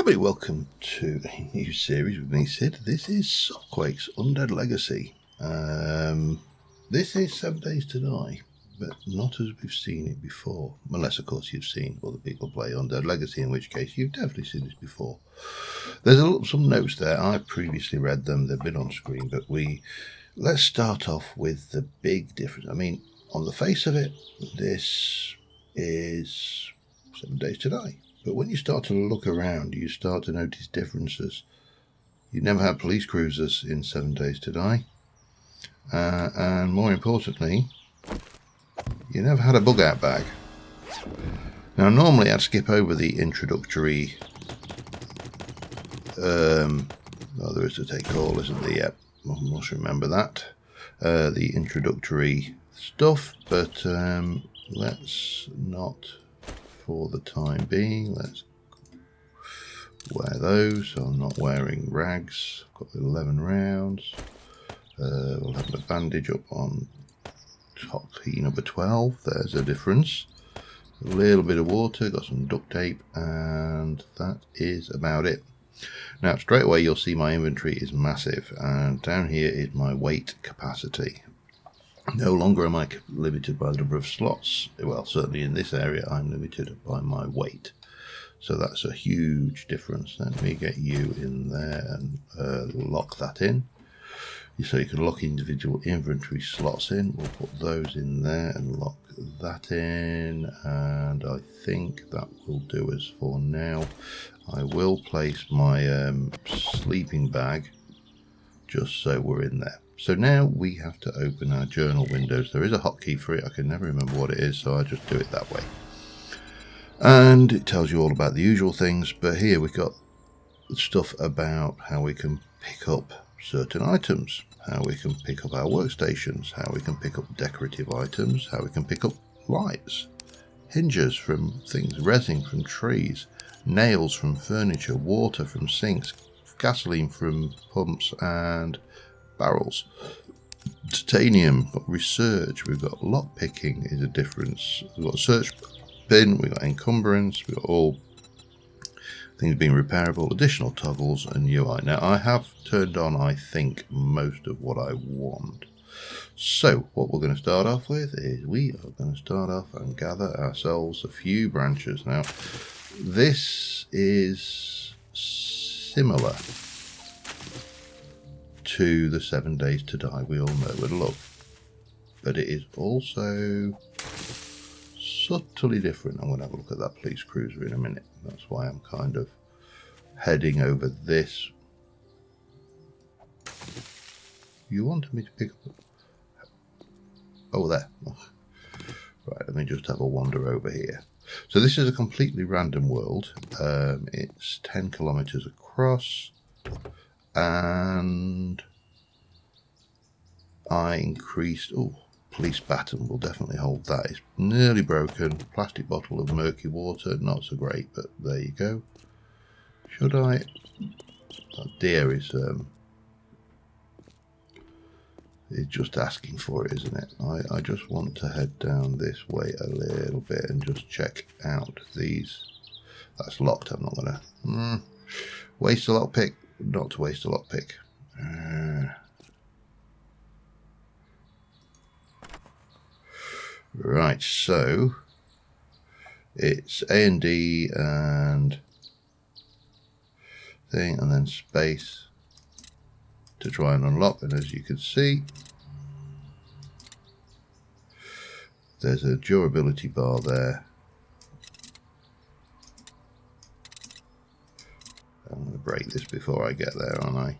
Everybody, welcome to a new series with me, Sid. This is Sockquake's Undead Legacy. This is 7 Days to Die, but not as we've seen it before. Unless, of course, you've seen other people play Undead Legacy, in which case you've definitely seen this before. There's some notes there. I've previously read them. They've been on screen, but let's start off with the big difference. I mean, on the face of it, this is 7 Days to Die. But when you start to look around, you start to notice differences. You never had police cruisers in 7 Days to Die. And more importantly, you never had a bug out bag. Now, normally I'd skip over the introductory... there is to take call, isn't there? Yep, I must remember that. The introductory stuff, but let's not... For the time being, let's wear those. So I'm not wearing rags. I've got the 11 rounds. We'll have the bandage up on top key number 12. There's a difference. A little bit of water, got some duct tape, and that is about it. Now, straight away, you'll see my inventory is massive, and down here is my weight capacity. No longer am I limited by the number of slots. Well, certainly in this area, I'm limited by my weight. So that's a huge difference. Let me get you in there and lock that in. So you can lock individual inventory slots in. We'll put those in there and lock that in. And I think that will do us for now. I will place my sleeping bag just so we're in there. So now we have to open our journal windows. There is a hotkey for it. I can never remember what it is, so I just do it that way. And it tells you all about the usual things, but here we've got stuff about how we can pick up certain items, how we can pick up our workstations, how we can pick up decorative items, how we can pick up lights, hinges from things, resin from trees, nails from furniture, water from sinks, gasoline from pumps and barrels, titanium, got research, we've got lock picking is a difference, we've got search bin, we've got encumbrance, we've got all things being repairable, additional toggles and UI. Now I have turned on, I think, most of what I want. So what we're going to start off with is we are going to start off and gather ourselves a few branches. Now this is similar to the 7 Days to Die we all know and love, but it is also subtly different. I'm going to have a look at that police cruiser in a minute. That's why I'm kind of heading over this. You wanted me to pick up... Oh, there. Right, let me just have a wander over here. So this is a completely random world. It's 10 kilometers across. And I increased, police baton will definitely hold that. It's nearly broken. Plastic bottle of murky water, not so great, but there you go. Should I? Oh, deer is just asking for it, isn't it? I just want to head down this way a little bit and just check out these. That's locked. I'm not gonna waste a lockpick. Not to waste a lockpick. Right, so it's A and D and thing, and then space to try and unlock. And as you can see, there's a durability bar there. I'm going to break this before I get there, aren't I?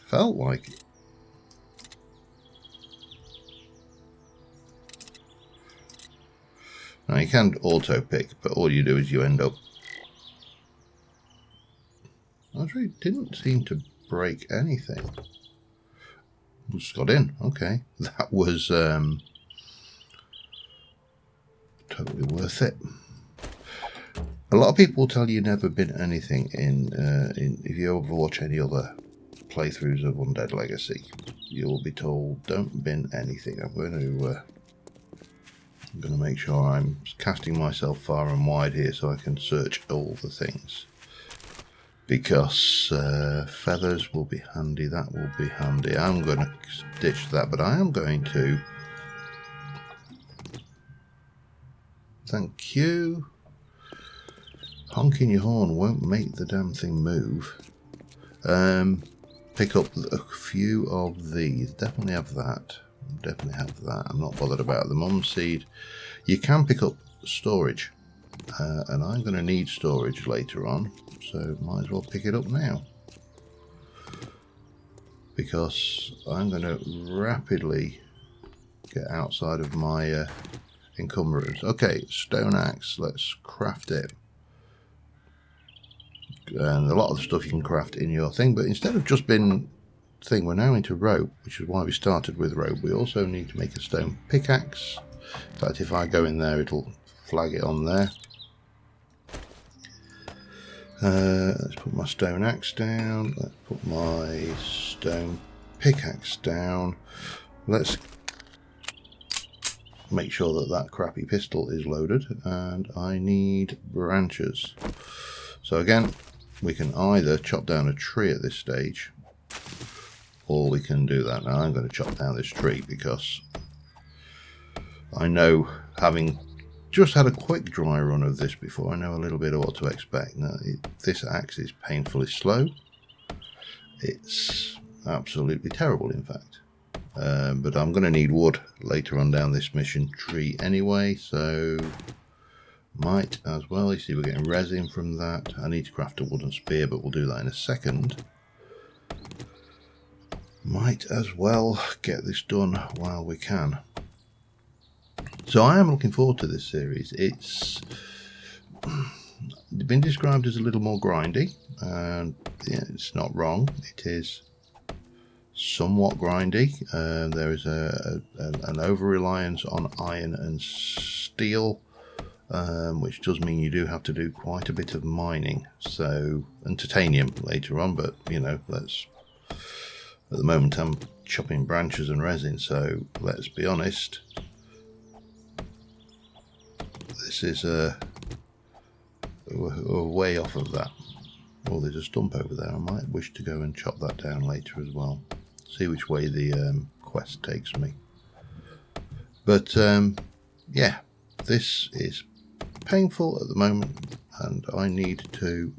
Felt like it. Now you can auto pick, but all you do is you end up... I really didn't seem to break anything. Just got in. Okay, that was totally worth it. A lot of people tell you never bin anything in if you ever watch any other playthroughs of Undead Legacy, you'll be told don't bin anything. I'm going to make sure I'm casting myself far and wide here so I can search all the things. because feathers will be handy. That will be handy. I'm going to ditch that, but I am going to... Thank you. Honking your horn won't make the damn thing move. Pick up a few of these. Definitely have that. Definitely have that. I'm not bothered about the mum seed. You can pick up storage, and I'm going to need storage later on, so might as well pick it up now, because I'm going to rapidly get outside of my encumbrance. Okay, stone axe. Let's craft it. And a lot of the stuff you can craft in your thing, but instead of just being thing, we're now into rope, which is why we started with rope. We also need to make a stone pickaxe. In fact, if I go in there, it'll flag it on there. Let's put my stone axe down. Let's put my stone pickaxe down. Let's make sure that that crappy pistol is loaded, and I need branches. So again, we can either chop down a tree at this stage, or we can do that. Now I'm going to chop down this tree because I know, having just had a quick dry run of this before, I know a little bit of what to expect. Now, this axe is painfully slow. It's absolutely terrible, in fact. But I'm going to need wood later on down this mission tree anyway, so might as well. You see, we're getting resin from that. I need to craft a wooden spear, but we'll do that in a second. Might as well get this done while we can. So I am looking forward to this series. It's been described as a little more grindy, and yeah, it's not wrong. It is somewhat grindy. There is an over-reliance on iron and steel, which does mean you do have to do quite a bit of mining. So, and titanium later on, but you know, at the moment I'm chopping branches and resin, so let's be honest, this is a way off of that. Oh, there's a stump over there. I might wish to go and chop that down later as well. See which way the quest takes me. But yeah, this is painful at the moment, and I need to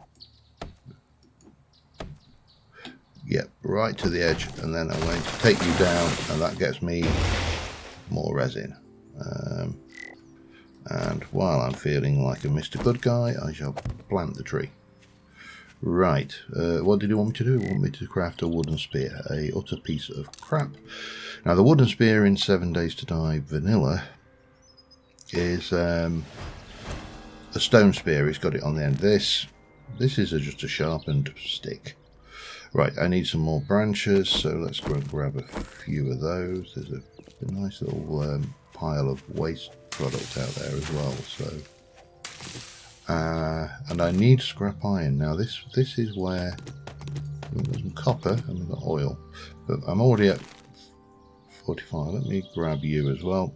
get right to the edge, and then I'm going to take you down, and that gets me more resin. And while I'm feeling like a Mr. Good Guy, I shall plant the tree. Right, what did you want me to do? You want me to craft a wooden spear, a utter piece of crap. Now the wooden spear in 7 Days to Die vanilla is a stone spear. It's got it on the end. This is just a sharpened stick. Right, I need some more branches, so let's go and grab a few of those. There's a nice little pile of waste product out there as well. So, and I need scrap iron. Now this is where we've got some copper and we've got oil, but I'm already at 45. Let me grab you as well.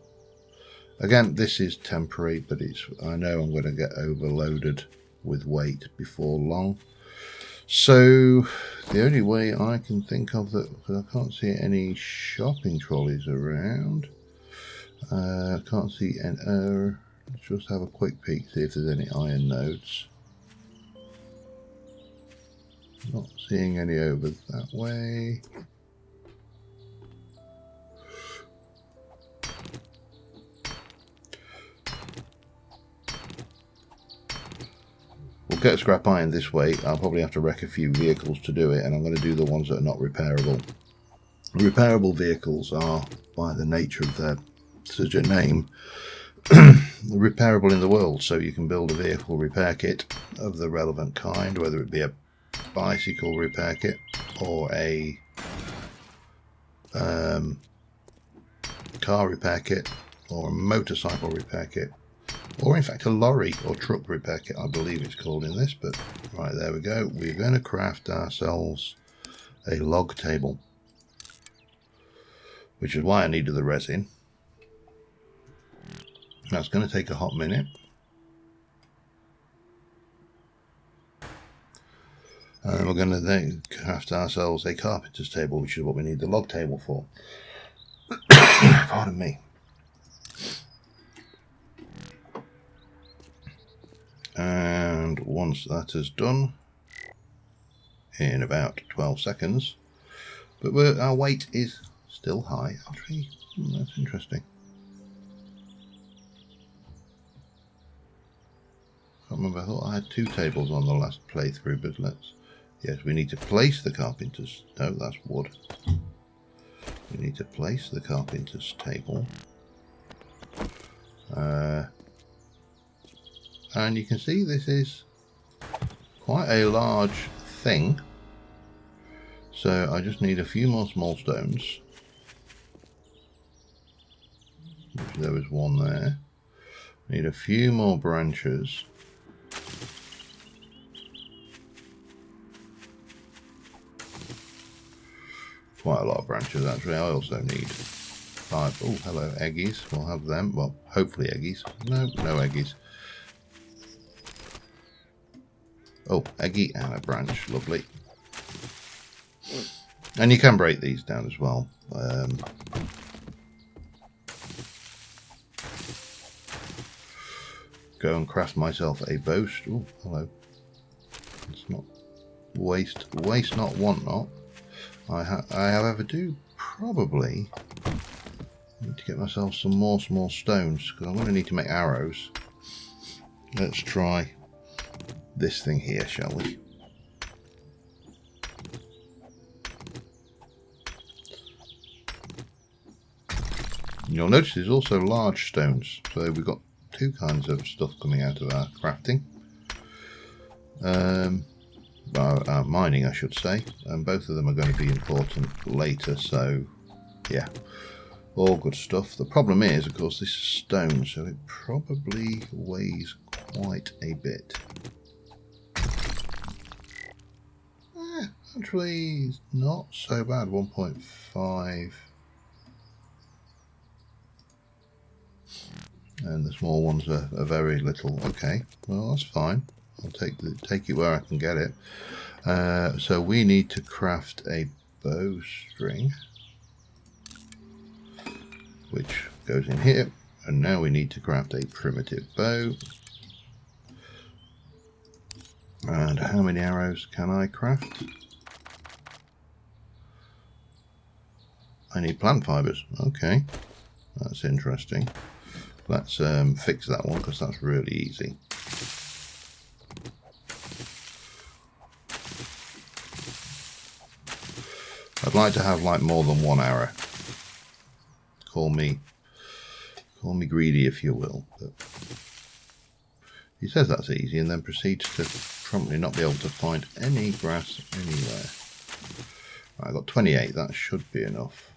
Again, this is temporary, but I know I'm going to get overloaded with weight before long. So the only way I can think of that, because I can't see any shopping trolleys around. I can't see any. Let's just have a quick peek, see if there's any iron nodes. Not seeing any over that way. We'll get scrap iron this way. I'll probably have to wreck a few vehicles to do it, and I'm going to do the ones that are not repairable. Repairable vehicles are, by the nature of their such a name, repairable in the world, so you can build a vehicle repair kit of the relevant kind, whether it be a bicycle repair kit or a car repair kit or a motorcycle repair kit, or in fact a lorry or truck repair kit, I believe it's called in this. But right, there we go. We're going to craft ourselves a log table, which is why I needed the resin. That's going to take a hot minute. And we're going to then craft ourselves a carpenter's table, which is what we need the log table for. Pardon me. And once that is done, in about 12 seconds, but our weight is still high. Actually, that's interesting. I can't remember, I thought I had 2 tables on the last playthrough, but yes, we need to place the carpenter's, no, that's wood. We need to place the carpenter's table. And you can see this is quite a large thing. So I just need a few more small stones. There was one there. Need a few more branches. Quite a lot of branches actually. I also need 5. Oh, hello, eggies. We'll have them. Well, hopefully eggies. No eggies. Oh, eggy and a branch. Lovely. And you can break these down as well. Go and craft myself a bow. Oh, hello. It's not waste not, want not. However, do probably need to get myself some more small stones because I'm going to need to make arrows. Let's try this thing here, shall we? You'll notice there's also large stones, so we've got 2 kinds of stuff coming out of our crafting. Our mining, I should say, and both of them are going to be important later, so yeah, all good stuff. The problem is, of course, this is stone, so it probably weighs quite a bit. Actually, it's not so bad, 1.5. And the small ones are very little. Okay, well that's fine. I'll take it where I can get it. So we need to craft a bowstring, which goes in here. And now we need to craft a primitive bow. And how many arrows can I craft? I need plant fibers. Okay, that's interesting. Let's fix that one because that's really easy. I'd like to have like more than 1 arrow. Call me greedy if you will. But he says that's easy and then proceeds to promptly not be able to find any grass anywhere. Right, I've got 28. That should be enough.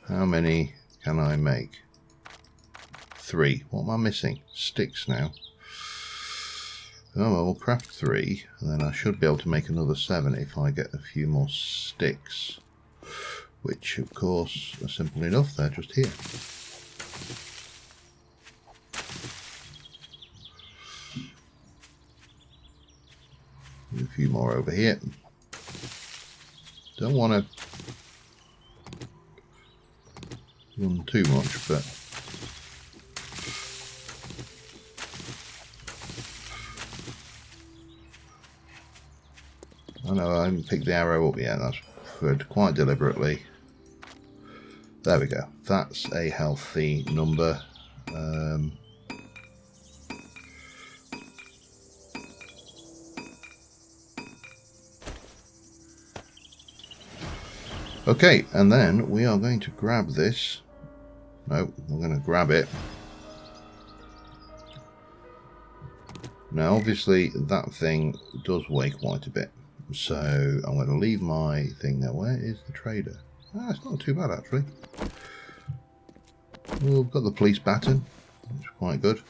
How many can I make? 3. What am I missing? Sticks now. Oh well, we'll craft 3 and then I should be able to make another 7 if I get a few more sticks, which of course are simple enough, they're just here. A few more over here. Don't want to run too much, but I know I haven't picked the arrow up yet. That's quite deliberately. There we go. That's a healthy number. Okay, and then we are going to grab this. No, we're going to grab it. Now, obviously, that thing does weigh quite a bit. So I'm going to leave my thing there. Where is the trader? Ah, it's not too bad, actually. Well, we've got the police baton, which is quite good.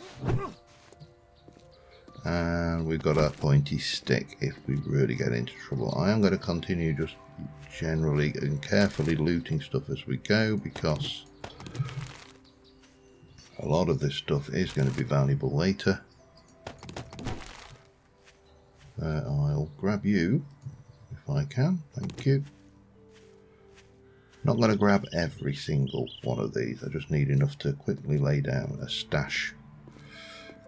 And we've got a pointy stick if we really get into trouble. I am going to continue just generally and carefully looting stuff as we go, because a lot of this stuff is going to be valuable later. I'll grab you if I can. Thank you. Not going to grab every single one of these. I just need enough to quickly lay down a stash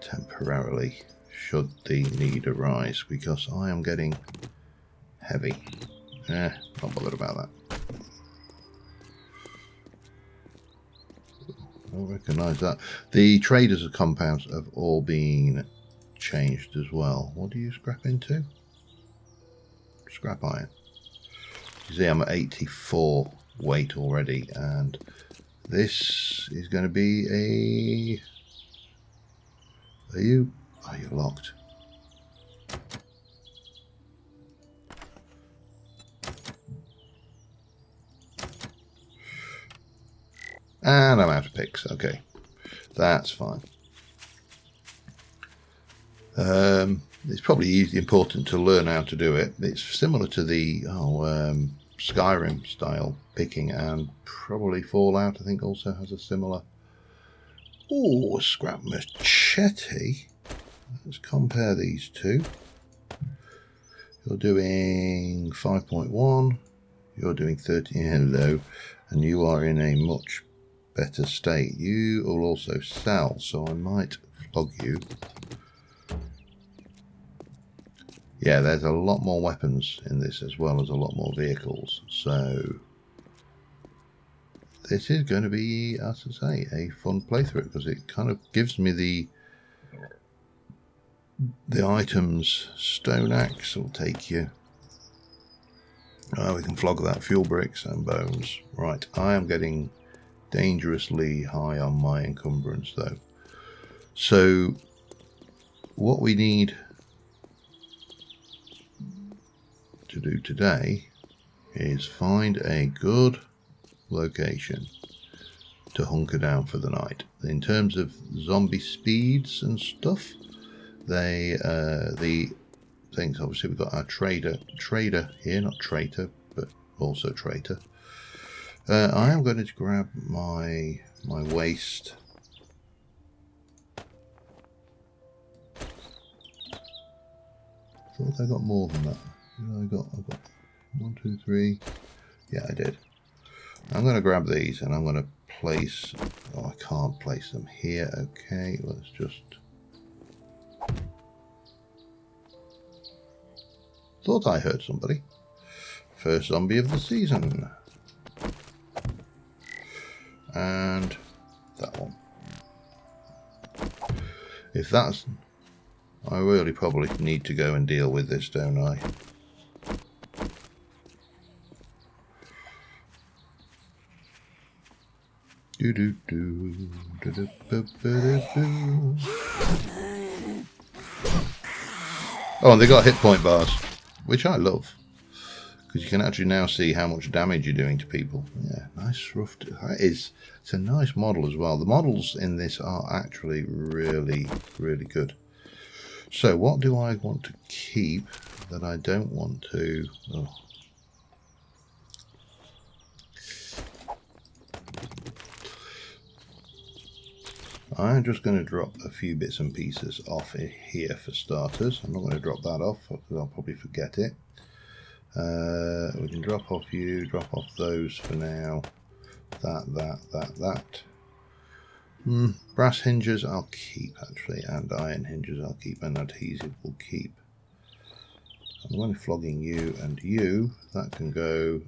temporarily should the need arise, because I am getting heavy. Not bothered about that. I recognise that. The traders of compounds have all been changed as well. What do you scrap into? Scrap iron. You see I'm at 84 weight already, and this is going to be a... Are you locked? And I'm out of picks. Okay, that's fine. It's probably important to learn how to do it. It's similar to the Skyrim style picking, and probably Fallout I think also has a similar... Oh, scrap machete. Let's compare these two. You're doing 5.1, you're doing 13. Hello, and you are in a much better state. You will also sell, so I might flog you. Yeah, there's a lot more weapons in this as well as a lot more vehicles, so this is going to be, as I say, a fun playthrough, because it kind of gives me the items. Stone axe will take you. We can flog that. Fuel bricks and bones. Right, I am getting dangerously high on my encumbrance though. So what we need to do today is find a good location to hunker down for the night. In terms of zombie speeds and stuff, the things, obviously we've got our trader here, not traitor, but also traitor. I am going to grab my waste. I thought I got more than that. I've got 1, 2, 3. Yeah, I did. I'm going to grab these and I'm going to place... Oh, I can't place them here. Okay, let's just... Thought I heard somebody. First zombie of the season. And that one. If that's... I really probably need to go and deal with this, don't I? Oh, and they got hit point bars, which I love, because you can actually now see how much damage you're doing to people. Yeah, nice rough. It's a nice model as well. The models in this are actually really, really good. So what do I want to keep that I don't want to... Oh. I'm just going to drop a few bits and pieces off here for starters. I'm not going to drop that off because I'll probably forget it. We can drop off you, drop off those for now. That. Brass hinges I'll keep actually, and iron hinges I'll keep, and adhesive will keep. I'm only flogging you and you. That can go.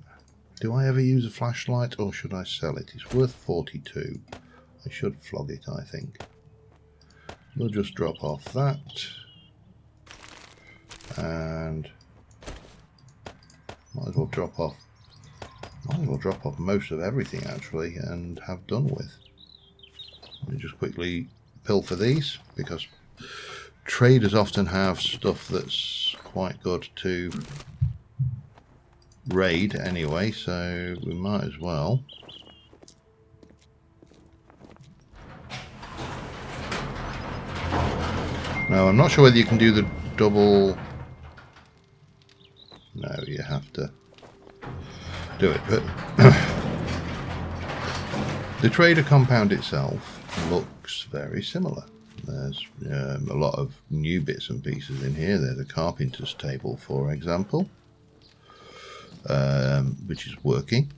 Do I ever use a flashlight or should I sell it? It's worth 42. I should flog it, I think. We'll just drop off that. And might as well drop off most of everything actually and have done with. Let me just quickly pilfer these, because traders often have stuff that's quite good to raid anyway, so we might as well. Now, I'm not sure whether you can do the double... No, you have to do it, but the trader compound itself looks very similar. There's a lot of new bits and pieces in here. There's a carpenter's table, for example, which is working.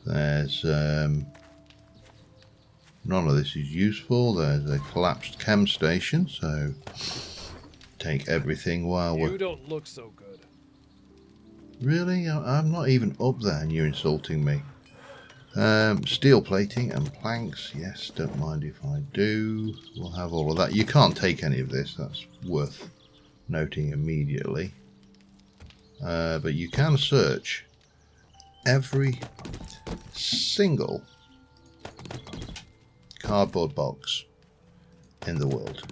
There's none of this is useful. There's a collapsed chem station, so take everything while we're... You don't look so good. Really? I'm not even up there and you're insulting me. Steel plating and planks. Yes, don't mind if I do. We'll have all of that. You can't take any of this. That's worth noting immediately. But you can search every single cardboard box in the world.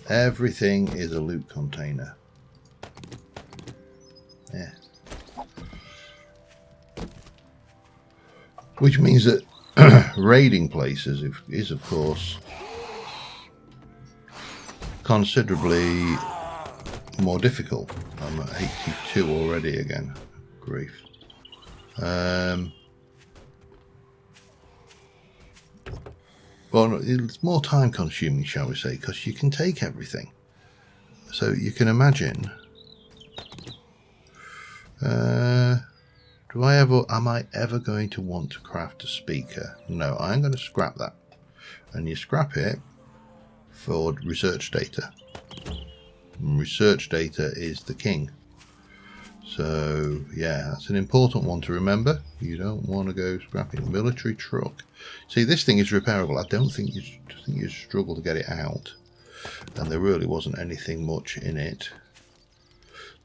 Everything is a loot container. Yeah. Which means that raiding places is of course considerably more difficult. I'm at 82 already again. Grief. Well, it's more time consuming, shall we say, because you can take everything. So you can imagine. Am I ever going to want to craft a speaker? No, I'm going to scrap that. And you scrap it for research data. And research data is the king. So, yeah, that's an important one to remember. You don't want to go scrapping. Military truck. See, this thing is repairable. I don't think you struggle to get it out. And there really wasn't anything much in it.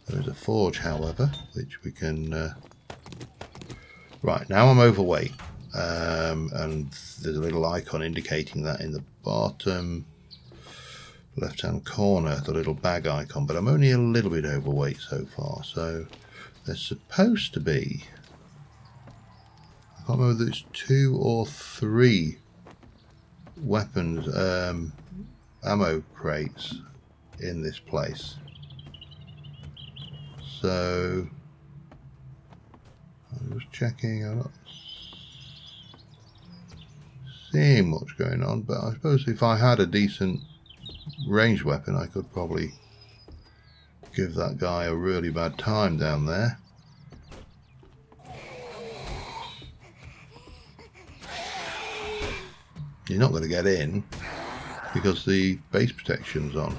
There is a forge, however, which we can... Right, now I'm overweight. And there's a little icon indicating that in the bottom left-hand corner, the little bag icon. But I'm only a little bit overweight so far. So there's supposed to be... I can't remember whether it's 2 or 3 weapons, ammo crates in this place. So I'm just checking. I'm not seeing much going on, but I suppose if I had a decent ranged weapon, I could probably give that guy a really bad time down there. You're not going to get in because the base protection's on.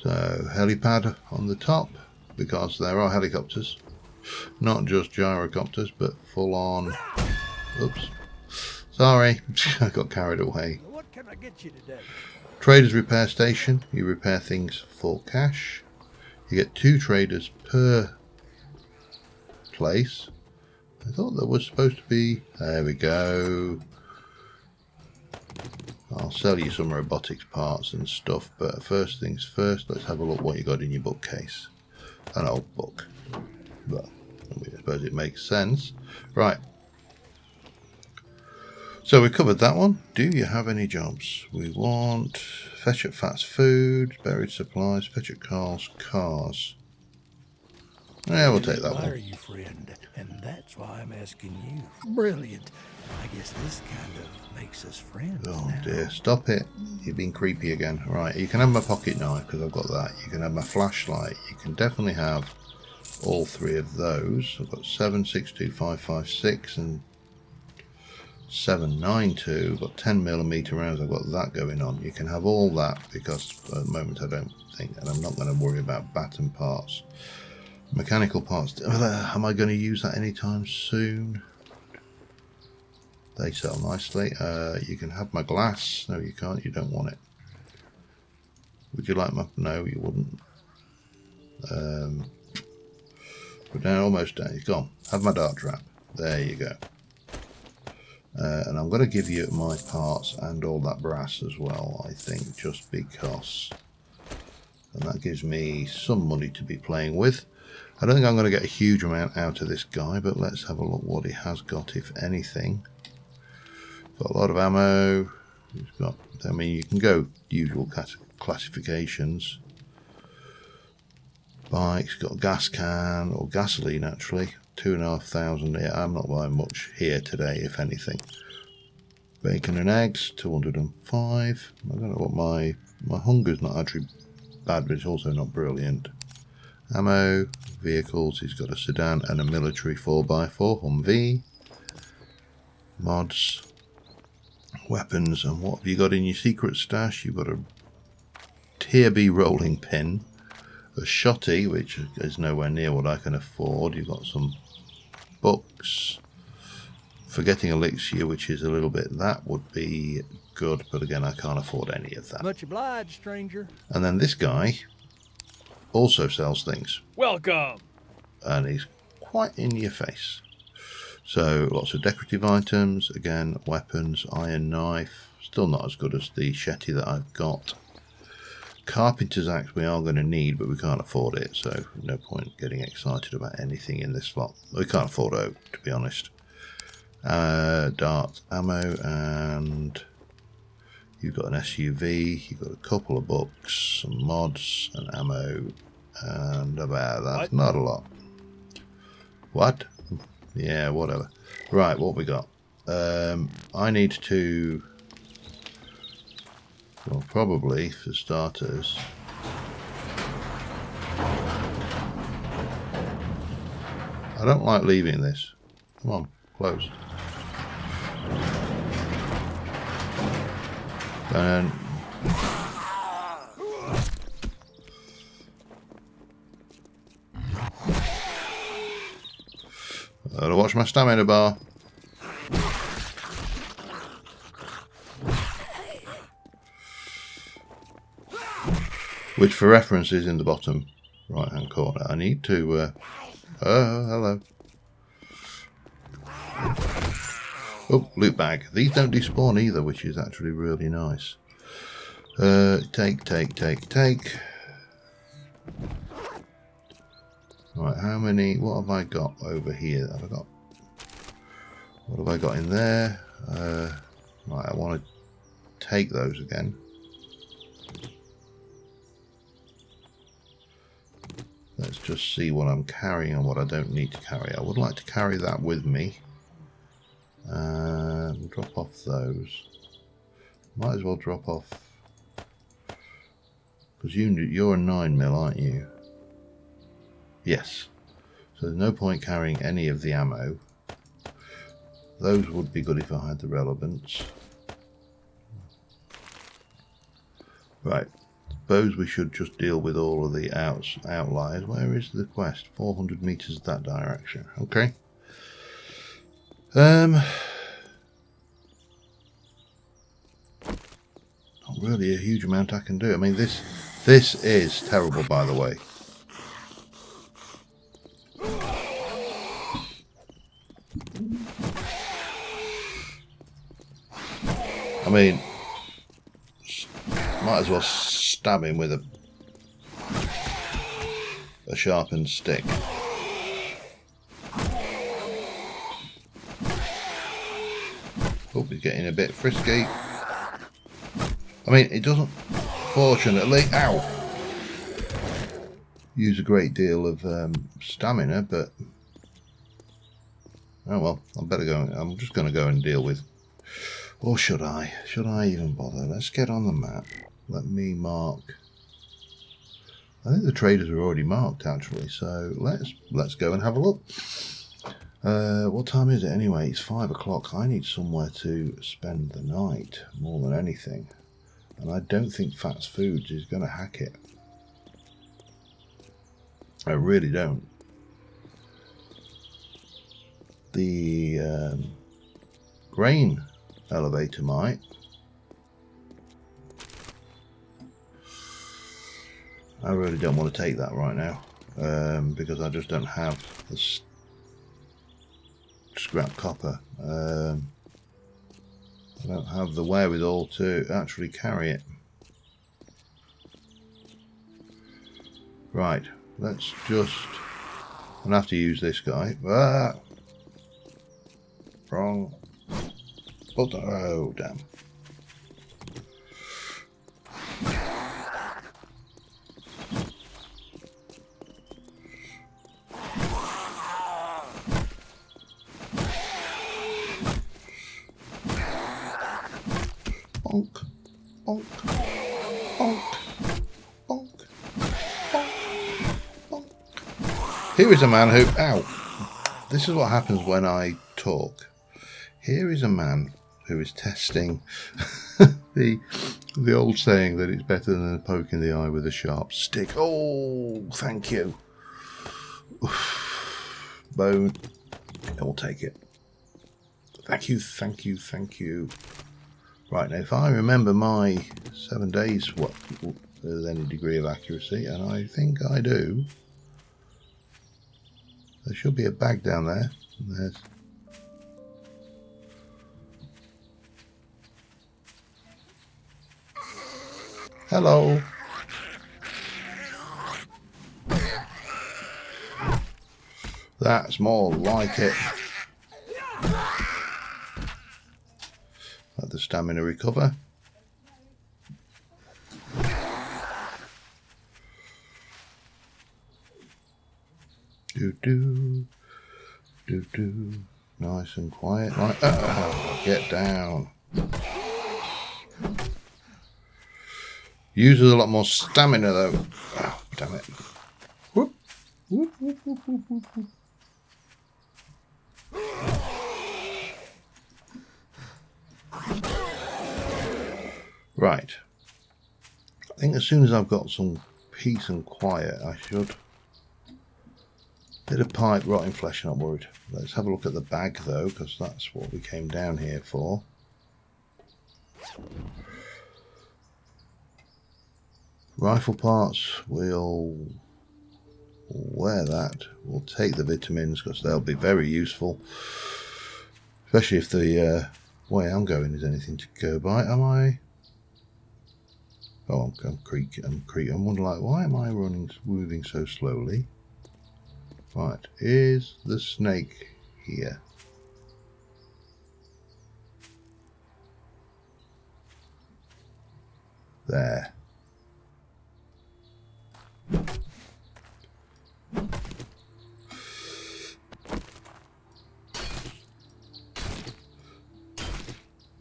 So helipad on the top, because there are helicopters, not just gyrocopters, but full on. Oops, sorry, I got carried away. What can I get you today? Traders repair station. You repair things for cash. You get 2 traders per place. I thought there was supposed to be. There we go. I'll sell you some robotics parts and stuff, but first things first, let's have a look what you got in your bookcase. An old book. Well, I suppose it makes sense. Right. So we covered that one. Do you have any jobs? We want fetch at fast food, buried supplies, fetch at Carl's cars. Yeah, we'll take that one. I admire you, friend, and that's why I'm asking you. Brilliant. I guess this kind of makes us friends. Oh now. dear, stop it. You've been creepy again. Right, you can have my pocket knife because I've got that. You can have my flashlight. You can definitely have all 3 of those. I've got 7.62.556 and 7.92. I've got 10mm rounds. I've got that going on. You can have all that because at the moment I don't think, and I'm not going to worry about baton parts. Mechanical parts. Am I going to use that anytime soon? They sell nicely. You can have my glass. No, you can't. You don't want it. Would you like my... No, you wouldn't. But now almost down. It's gone. Have my dart trap. There you go. And I'm going to give you my parts and all that brass as well, I think, just because. And that gives me some money to be playing with. I don't think I'm going to get a huge amount out of this guy, but let's have a look what he has got, if anything. Got a lot of ammo. He's got, I mean, you can go usual classifications. Bikes, got a gas can, or gasoline actually. 2,500. Yeah, I'm not buying much here today, if anything. Bacon and eggs, 205. I don't know what my hunger's not actually bad, but it's also not brilliant. Ammo, vehicles, he's got a sedan and a military 4x4 Humvee. Mods, weapons, and what have you got in your secret stash? You've got a Tier B rolling pin, a shotty, which is nowhere near what I can afford. You've got some books, forgetting elixir, which is a little bit, that would be good, but again, I can't afford any of that. Much obliged, stranger. And then this guy also sells things, Welcome. and he's quite in your face. So lots of decorative items, again, weapons, iron knife, still not as good as the shetty that I've got. Carpenter's axe we are going to need, but we can't afford it, so no point getting excited about anything in this lot. We can't afford oak, to be honest. Dart ammo, and you've got an SUV, you've got a couple of books, some mods, and ammo, and about that. What? Not a lot. What? Yeah, whatever. Right, what we got? I need to... Well, probably, for starters... I don't like leaving this. Come on, close. And... I gotta watch my stamina bar. Which, for reference, is in the bottom right-hand corner. I need to... oh, hello. Oh, loot bag. These don't despawn either, which is actually really nice. Take. Right, how many... What have I got over here? What have I got in there? Right, I want to take those again. Let's just see what I'm carrying and what I don't need to carry. I would like to carry that with me. We'll drop off those. Might as well drop off... Because you're a 9mm, aren't you? Yes. So there's no point carrying any of the ammo. Those would be good if I had the relevance. Right. Suppose we should just deal with all of the outliers. Where is the quest? 400 meters that direction. Okay. Not really a huge amount I can do. I mean, this is terrible, by the way. I mean, might as well stab him with a sharpened stick. Oh, he's getting a bit frisky. I mean, it doesn't, fortunately, ow, use a great deal of stamina, but oh well, I better go. I'm just going to go and deal with. Or should I? Should I even bother? Let's get on the map. Let me mark. I think the traders are already marked actually, so let's go and have a look. What time is it anyway? It's 5 o'clock. I need somewhere to spend the night more than anything, and I don't think Fats Foods is going to hack it. I really don't. The grain elevator might. I really don't want to take that right now because I just don't have the scrap copper. I don't have the wherewithal to actually carry it. Right, let's just... I'm going to have to use this guy. Ah! Wrong. Button. Oh, damn. Bonk. Bonk. Bonk. Bonk. Bonk. Bonk. Here is a man who... Ow. This is what happens when I talk. Here is a man who is testing the old saying that it's better than a poke in the eye with a sharp stick. Oh, thank you. Bone. I will take it. Thank you, thank you, thank you. Right, now if I remember my 7 days with any degree of accuracy, and I think I do, there should be a bag down there. There's... Hello. That's more like it. Let the stamina recover. Do do do do. Nice and quiet. Like, oh, get down. Uses a lot more stamina though. Oh, damn it. Whoop. Whoop, whoop, whoop, whoop, whoop, whoop. Right. I think as soon as I've got some peace and quiet, I should. Bit of pipe, rotting flesh, not worried. Let's have a look at the bag though, because that's what we came down here for. Rifle parts, we'll wear that. We'll take the vitamins because they'll be very useful. Especially if the way I'm going is anything to go by. Am I? Oh, I'm creaking. I'm wondering, like, why am I moving so slowly? Right, is the snake here? There.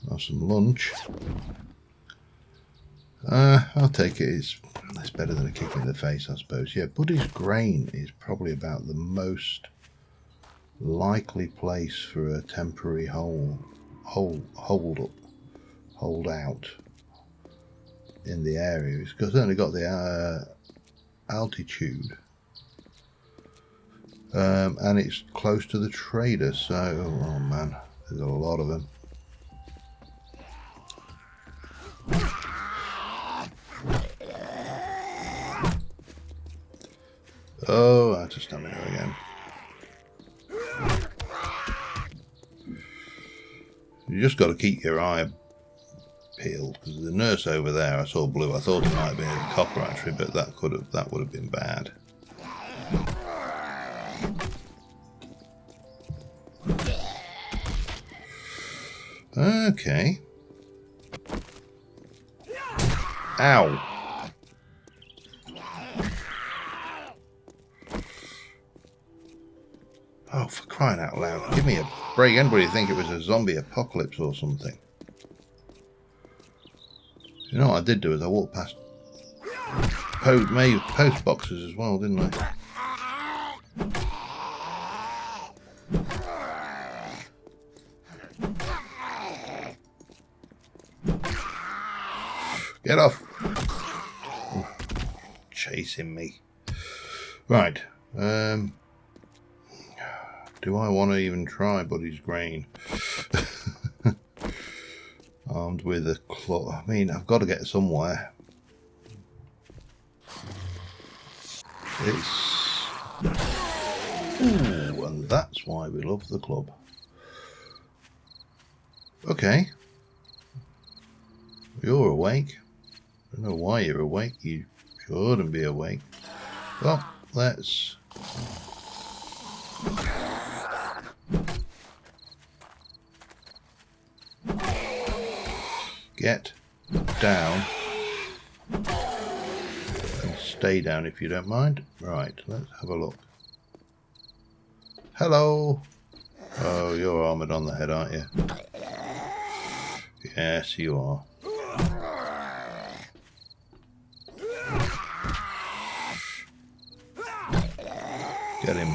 Have some lunch. I'll take it. It's better than a kick in the face, I suppose. Yeah, Buddy's Grain is probably about the most likely place for a temporary hold out in the area. It's certainly got the altitude, and it's close to the trader. So, oh man, there's a lot of them. Oh, that's a stamina again. You just got to keep your eye peeled because the nurse over there, I saw blue. I thought it might have been a copper actually, but that would have been bad. Okay. Ow. Oh, for crying out loud. Give me a break. Anybody think it was a zombie apocalypse or something? You know what I did do is I walked past post boxes as well, didn't I? Get off. Ooh, chasing me. Right. Do I want to even try Buddy's Grain? Armed with a claw. I mean, I've got to get somewhere. It's... Ooh, and that's why we love the club. Okay. You're awake. I don't know why you're awake. You shouldn't be awake. Well, let's... Get down and stay down if you don't mind. Right, let's have a look. Hello. Oh, you're armoured on the head, aren't you? Yes, you are. Get him.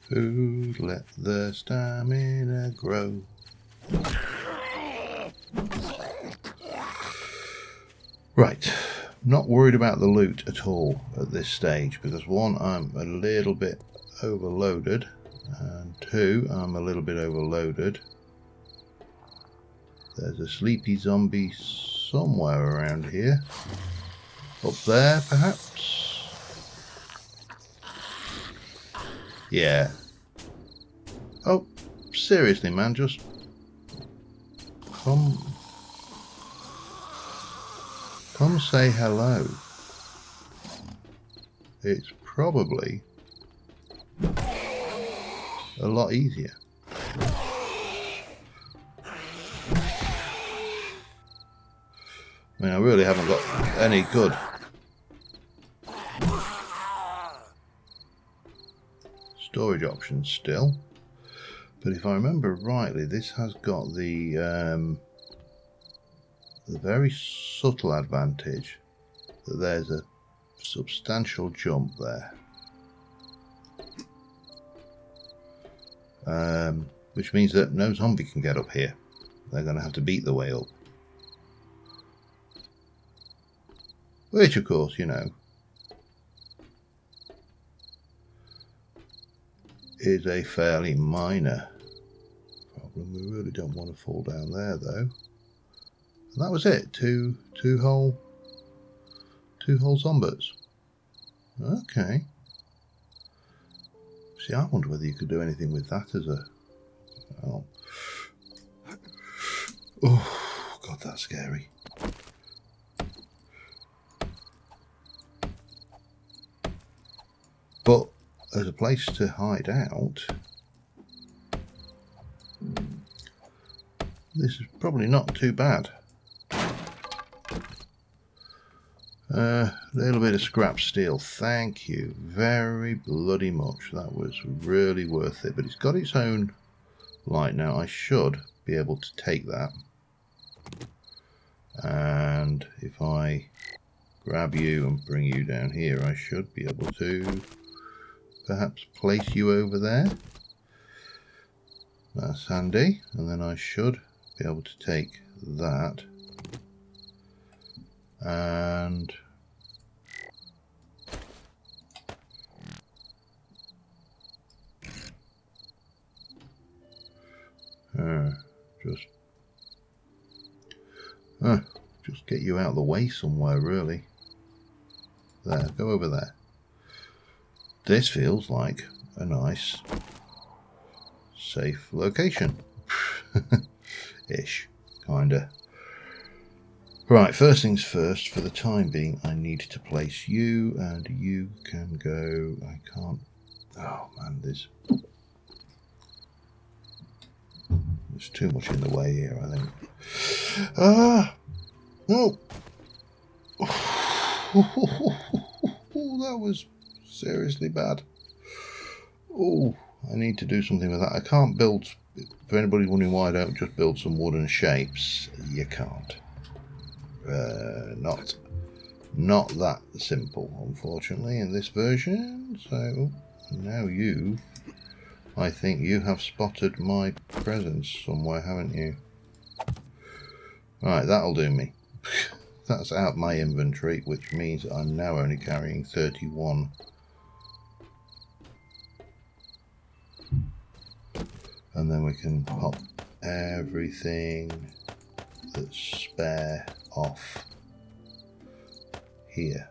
Who let the stamina grow? Right, not worried about the loot at all at this stage because one, I'm a little bit overloaded, and two, I'm a little bit overloaded. There's a sleepy zombie somewhere around here. Up there, perhaps? Yeah. Oh, seriously, man, just come say hello. It's probably a lot easier. I mean, I really haven't got any good storage options still. But if I remember rightly, this has got the very subtle advantage that there's a substantial jump there. Which means that no zombie can get up here. They're going to have to beat their way up. Which, of course, you know, is a fairly minor problem. We really don't want to fall down there, though. And that was it. Two whole zombies. Okay. See, I wonder whether you could do anything with that as a... Oh, oh God, that's scary. But as a place to hide out, this is probably not too bad. A little bit of scrap steel, thank you very bloody much. That was really worth it. But it's got its own light now. I should be able to take that. And if I grab you and bring you down here, I should be able to perhaps place you over there. That's handy. And then I should be able to take that and just get you out of the way somewhere, really. There, go over there. This feels like a nice, safe location. Ish, kinda. Right, first things first, for the time being, I need to place you, and you can go... I can't... Oh, man, there's too much in the way here, I think. No! Oh, that was seriously bad. Oh, I need to do something with that. I can't build... For anybody wondering why I don't just build some wooden shapes, you can't. Not that simple, unfortunately, in this version. So now I think you have spotted my presence somewhere, haven't you? Right, that'll do me. That's out my inventory, which means I'm now only carrying 31. And then we can pop everything that's spare off here.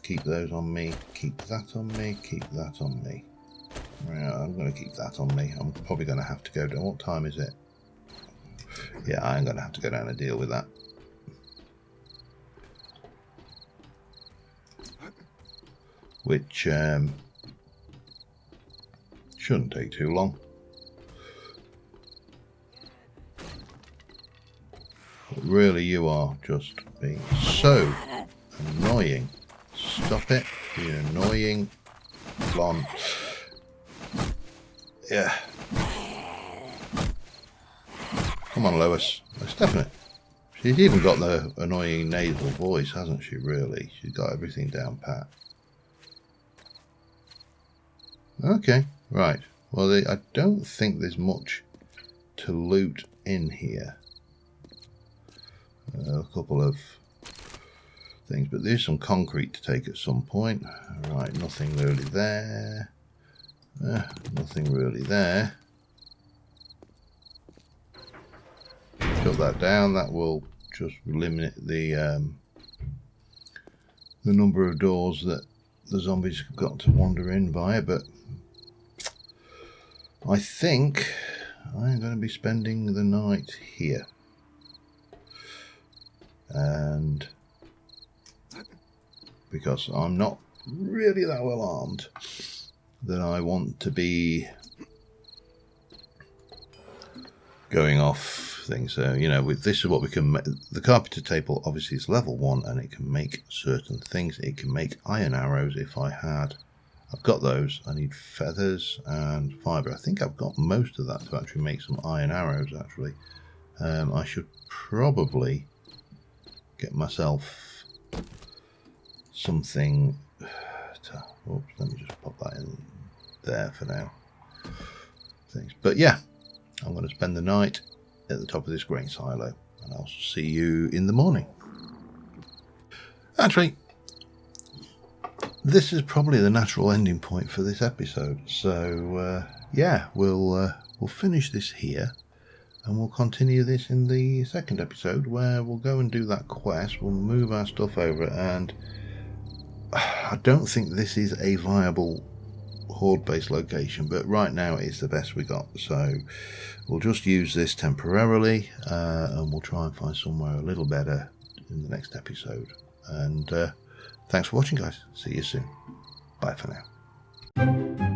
Keep those on me, keep that on me, keep that on me. Right, I'm going to keep that on me. I'm probably going to have to go down. What time is it? Yeah, I'm going to have to go down and deal with that. Which shouldn't take too long. But really, you are just being so annoying. Stop it, you're annoying. Come on. Yeah. Come on, Lois. Stephanie. She's even got the annoying nasal voice, hasn't she, really? She's got everything down pat. Okay, right. Well, I don't think there's much to loot in here. A couple of things, but there's some concrete to take at some point. Right, nothing really there. Nothing really there. Shut that down. That will just limit the number of doors that the zombies have got to wander in via, but I think I'm going to be spending the night here. And because I'm not really that well armed, that I want to be going off things. So, you know, this is what we can make. The carpenter table obviously is level 1 and it can make certain things. It can make iron arrows if I had. I've got those. I need feathers and fibre. I think I've got most of that to actually make some iron arrows, actually. I should probably get myself something to, oops, let me just pop that in there for now. Thanks. But yeah, I'm going to spend the night at the top of this grain silo, and I'll see you in the morning. Actually, this is probably the natural ending point for this episode. So yeah, we'll finish this here, and we'll continue this in the second episode, where we'll go and do that quest. We'll move our stuff over, and I don't think this is a viable horde-based location, but right now it's the best we got. So we'll just use this temporarily, and we'll try and find somewhere a little better in the next episode. And thanks for watching, guys. See you soon. Bye for now.